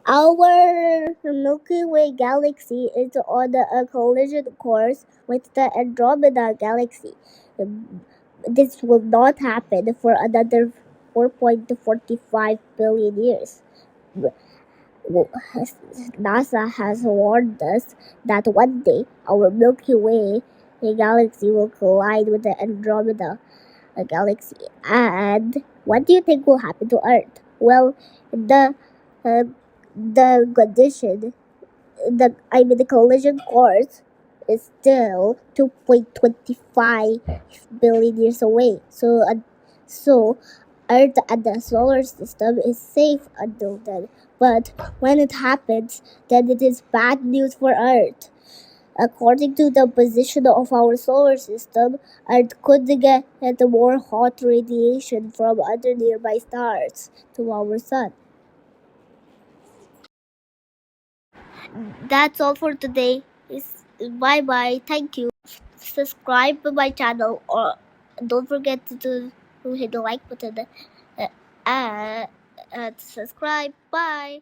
our Milky Way galaxy is on a collision course with the Andromeda galaxy. This will not happen for another 4.45 billion years. NASA has warned us that one day our Milky Way galaxy will collide with the Andromeda galaxy. And what do you think will happen to Earth? Well, the uh, the condition, the collision course is still 2.25 billion years away. So Earth and the solar system is safe until then. But when it happens, then it is bad news for Earth. According to the position of our solar system, Earth could get more hot radiation from other nearby stars to our sun. That's all for today. Bye bye. Thank you. Subscribe to my channel or don't forget to hit the like button uh, and subscribe. Bye.